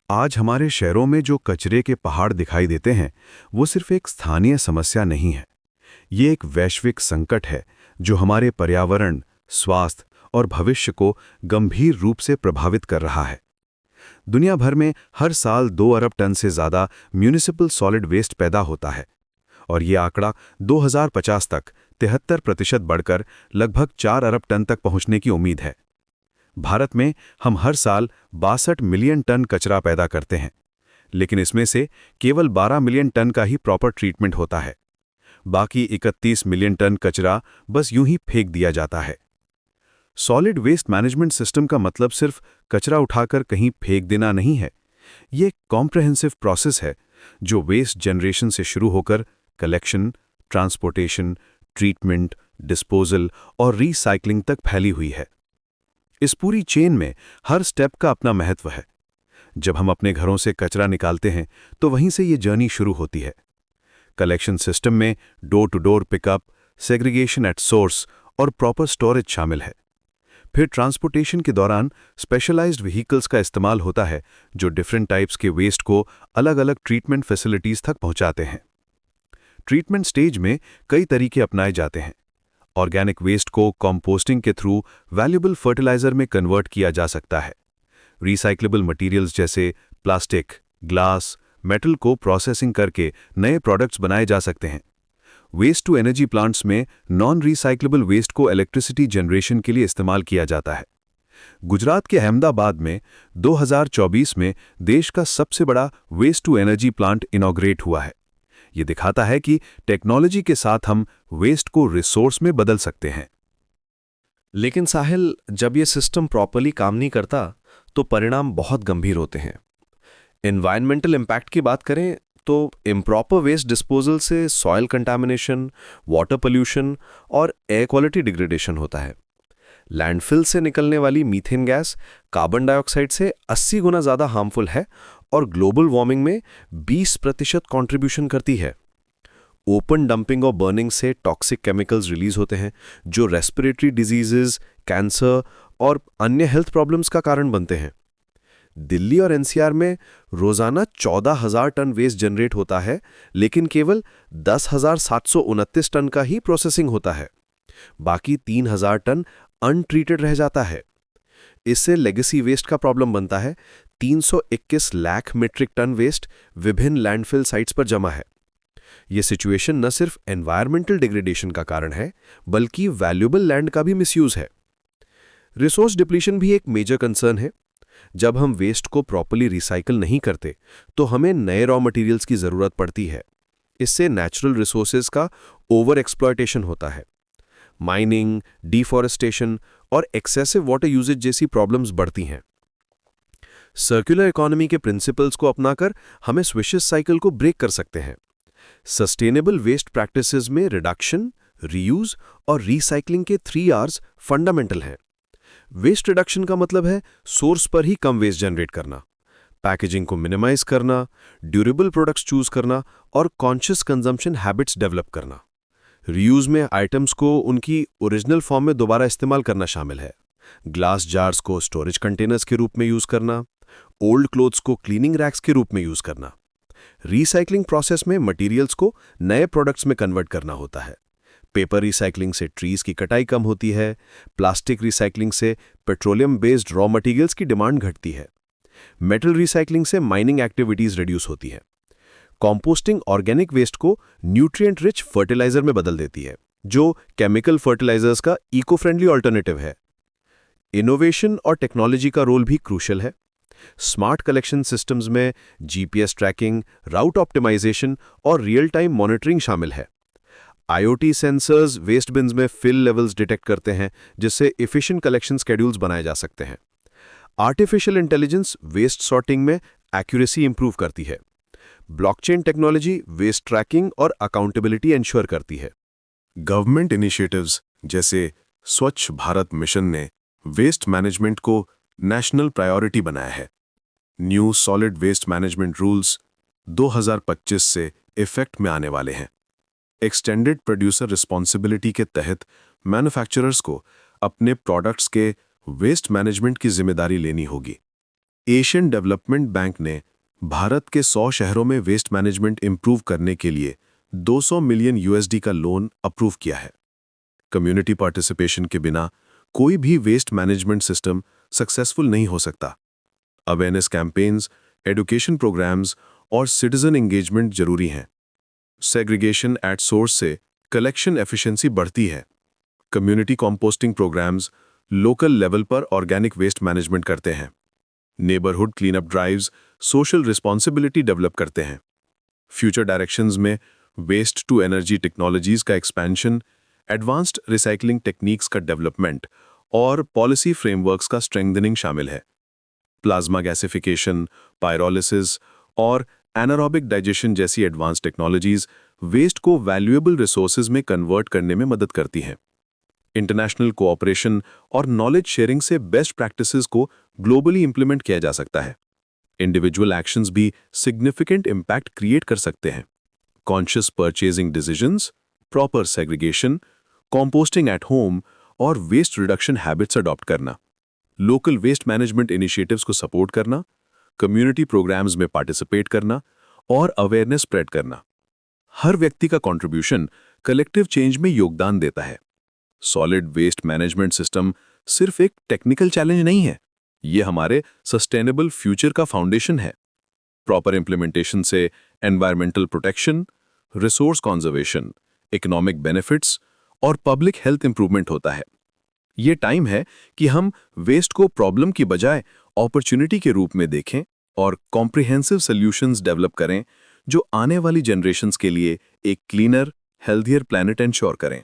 आज हमारे शहरों में जो कचरे के पहाड़ दिखाई देते हैं, वो सिर्फ एक स्थानीय समस्या नहीं है। ये एक वैश्विक संकट है जो हमारे पर्यावरण, स्वास्थ्य और भविष्य को गंभीर रूप से प्रभावित कर रहा है। दुनिया भर में हर साल 2 अरब टन से ज़्यादा म्यूनिसिपल सॉलिड वेस्ट पैदा होता है और ये आंकड़ा 2050 तक 73% बढ़कर लगभग 4 अरब टन तक पहुंचने की उम्मीद है। भारत में हम हर साल 62 मिलियन टन कचरा पैदा करते हैं, लेकिन इसमें से केवल 12 मिलियन टन का ही प्रॉपर ट्रीटमेंट होता है। बाकी 31 मिलियन टन कचरा बस यूं ही फेंक दिया जाता है। सॉलिड वेस्ट मैनेजमेंट सिस्टम का मतलब सिर्फ कचरा उठाकर कहीं फेंक देना नहीं है। ये एक कॉम्प्रहेंसिव प्रोसेस है जो वेस्ट जनरेशन से शुरू होकर कलेक्शन, ट्रांसपोर्टेशन, ट्रीटमेंट, डिस्पोजल और रीसाइक्लिंग तक फैली हुई है। इस पूरी चेन में हर स्टेप का अपना महत्व है। जब हम अपने घरों से कचरा निकालते हैं तो वहीं से ये जर्नी शुरू होती है। कलेक्शन सिस्टम में door to door pickup, segregation at source और प्रॉपर स्टोरेज शामिल है। फिर ट्रांसपोर्टेशन के दौरान स्पेशलाइज्ड व्हीकल्स का इस्तेमाल होता है जो डिफरेंट टाइप्स के वेस्ट को अलग अलग ट्रीटमेंट फैसिलिटीज तक पहुंचाते हैं। ट्रीटमेंट स्टेज में कई तरीके अपनाए जाते हैं। ऑर्गेनिक वेस्ट को कंपोस्टिंग के थ्रू वैल्यूएबल फर्टिलाइजर में कन्वर्ट किया जा सकता है। रिसाइक्लेबल मटेरियल्स जैसे प्लास्टिक, ग्लास, मेटल को प्रोसेसिंग करके नए प्रोडक्ट्स बनाए जा सकते हैं। वेस्ट टू एनर्जी प्लांट्स में नॉन रिसाइक्लेबल वेस्ट को इलेक्ट्रिसिटी जनरेशन के लिए इस्तेमाल किया जाता है। गुजरात के अहमदाबाद में 2024 में देश का सबसे बड़ा waste to energy plant inaugurate हुआ है। ये दिखाता है कि टेक्नोलॉजी के साथ हम वेस्ट को रिसोर्स में बदल सकते हैं। लेकिन साहिल, जब ये सिस्टम प्रॉपर्ली काम नहीं करता तो परिणाम बहुत गंभीर होते हैं। एनवायरमेंटल इम्पैक्ट की बात करें तो इम्प्रॉपर वेस्ट डिस्पोजल से सॉइल कंटामिनेशन, वाटर पोल्यूशन और एयर क्वालिटी डिग्रेडेशन होता है। लैंडफिल से निकलने वाली मीथेन गैस कार्बन डाइऑक्साइड से 80 गुना ज़्यादा हार्मफुल है और ग्लोबल वार्मिंग में 20% कंट्रीब्यूशन करती है। ओपन डंपिंग और बर्निंग से टॉक्सिक केमिकल्स रिलीज होते हैं जो रेस्पिरेटरी डिजीजेज, कैंसर और अन्य हेल्थ प्रॉब्लम्स का कारण बनते हैं। दिल्ली और एनसीआर में रोजाना 14,000 टन वेस्ट जनरेट होता है, लेकिन केवल 10,729 टन का ही प्रोसेसिंग होता है। बाकी 3,000 टन अनट्रीटेड रह जाता है। इससे लेगेसी वेस्ट का प्रॉब्लम बनता है। 321 लाख मीट्रिक टन वेस्ट विभिन्न लैंडफिल साइट्स पर जमा है। यह सिचुएशन न सिर्फ एनवायरमेंटल डिग्रेडेशन का कारण है, बल्कि वैल्यूएबल लैंड का भी मिसयूज है। रिसोर्स डिप्लीशन भी एक मेजर कंसर्न है। जब हम वेस्ट को प्रॉपर्ली रिसाइकल नहीं करते तो हमें नए रॉ मटेरियल्स की जरूरत पड़ती है। इससे नेचुरल रिसोर्सेज का ओवर एक्सप्लॉयटेशन होता है। माइनिंग, डिफॉरेस्टेशन और एक्सेसिव वाटर यूजेज जैसी प्रॉब्लम्स बढ़ती हैं। सर्कुलर इकोनॉमी के प्रिंसिपल्स को अपनाकर हम इस विशियस साइकिल को ब्रेक कर सकते हैं। सस्टेनेबल वेस्ट प्रैक्टिसेस में रिडक्शन, रीयूज और रीसाइक्लिंग के 3 Rs फंडामेंटल हैं। वेस्ट रिडक्शन का मतलब है सोर्स पर ही कम वेस्ट जनरेट करना, पैकेजिंग को मिनिमाइज करना, ड्यूरेबल प्रोडक्ट्स चूज करना और कॉन्शियस कंजम्पशन हैबिट्स डेवलप करना। रीयूज में आइटम्स को उनकी ओरिजिनल फॉर्म में दोबारा इस्तेमाल करना शामिल है। ग्लास जार्स को स्टोरेज कंटेनर्स के रूप में यूज करना, ओल्ड क्लोथ्स को क्लीनिंग रैक्स के रूप में यूज करना। रीसाइक्लिंग प्रोसेस में मटेरियल्स को नए प्रोडक्ट्स में कन्वर्ट करना होता है। पेपर रिसाइक्लिंग से ट्रीज की कटाई कम होती है। प्लास्टिक रिसाइक्लिंग से पेट्रोलियम बेस्ड रॉ मटेरियल्स की डिमांड घटती है। मेटल रिसाइक्लिंग से माइनिंग एक्टिविटीज रिड्यूस होती है। कंपोस्टिंग ऑर्गेनिक वेस्ट को न्यूट्रिएंट रिच फर्टिलाइजर में बदल देती है, जो केमिकल फर्टिलाइजर्स का इको फ्रेंडली ऑल्टरनेटिव है। इनोवेशन और टेक्नोलॉजी का रोल भी क्रूशियल है। स्मार्ट कलेक्शन सिस्टम्स में जीपीएस ट्रैकिंग, राउट ऑप्टिमाइजेशन और रियल टाइम मॉनिटरिंग शामिल है। आईओटी सेंसर्स वेस्ट बिन्स में फिल लेवल्स डिटेक्ट करते हैं, जिससे एफिशिएंट कलेक्शन शेड्यूल्स बनाए जा सकते हैं। आर्टिफिशियल इंटेलिजेंस वेस्ट सॉर्टिंग में एक्यूरेसी इंप्रूव करती है। ब्लॉकचेन टेक्नोलॉजी वेस्ट ट्रैकिंग और अकाउंटेबिलिटी एंश्योर करती है। गवर्नमेंट इनिशिएटिव्स जैसे स्वच्छ भारत मिशन ने वेस्ट मैनेजमेंट को नेशनल प्रायोरिटी बनाया है। New solid waste management rules 2025 से इफेक्ट में आने वाले हैं। एक्सटेंडेड प्रोड्यूसर रिस्पॉन्सिबिलिटी के तहत मैन्युफैक्चरर्स को अपने प्रोडक्ट्स के वेस्ट मैनेजमेंट की जिम्मेदारी लेनी होगी। एशियन डेवलपमेंट बैंक ने भारत के 100 शहरों में वेस्ट मैनेजमेंट इंप्रूव करने के लिए 200 मिलियन यूएसडी का लोन अप्रूव किया है। कम्युनिटी पार्टिसिपेशन के बिना कोई भी वेस्ट मैनेजमेंट सिस्टम सक्सेसफुल नहीं हो सकता। अवेयरनेस कैंपेन्स, एजुकेशन प्रोग्राम्स और सिटीजन एंगेजमेंट जरूरी हैं। सेग्रीगेशन एट सोर्स से कलेक्शन एफिशिएंसी बढ़ती है। Community composting programs local level पर ऑर्गेनिक वेस्ट मैनेजमेंट करते हैं। Neighbourhood cleanup drives social responsibility develop करते हैं। फ्यूचर डायरेक्शंस में वेस्ट टू एनर्जी टेक्नोलॉजीज का एक्सपेंशन, एडवांस्ड रिसाइकलिंग टेक्निक्स का डेवलपमेंट और पॉलिसी फ्रेमवर्क्स का स्ट्रेंथनिंग शामिल है। प्लाज्मा गैसिफिकेशन, पायरोलिसिस और एनारोबिक डाइजेशन जैसी एडवांस टेक्नोलॉजीज वेस्ट को वैल्यूएबल रिसोर्सेज में कन्वर्ट करने में मदद करती हैं। इंटरनेशनल कोऑपरेशन और नॉलेज शेयरिंग से बेस्ट प्रैक्टिसेस को ग्लोबली इंप्लीमेंट किया जा सकता है। इंडिविजुअल एक्शंस भी सिग्निफिकेंट इम्पैक्ट क्रिएट कर सकते हैं। Conscious purchasing decisions, proper segregation, composting at home और वेस्ट रिडक्शन हैबिट्स अडॉप्ट करना, लोकल वेस्ट मैनेजमेंट इनिशिएटिव्स को सपोर्ट करना, कम्युनिटी प्रोग्राम्स में पार्टिसिपेट करना और अवेयरनेस स्प्रेड करना। हर व्यक्ति का कंट्रीब्यूशन कलेक्टिव चेंज में योगदान देता है। सॉलिड वेस्ट मैनेजमेंट सिस्टम सिर्फ एक टेक्निकल चैलेंज नहीं है, ये हमारे सस्टेनेबल फ्यूचर का फाउंडेशन है। प्रॉपर इंप्लीमेंटेशन से environmental protection, resource conservation, economic benefits और पब्लिक हेल्थ इंप्रूवमेंट होता है। ये टाइम है कि हम वेस्ट को प्रॉब्लम की बजाय अपॉर्चुनिटी के रूप में देखें और कॉम्प्रिहेंसिव सॉल्यूशंस डेवलप करें जो आने वाली जनरेशंस के लिए एक क्लीनर, हेल्थियर प्लैनेट एंश्योर करें।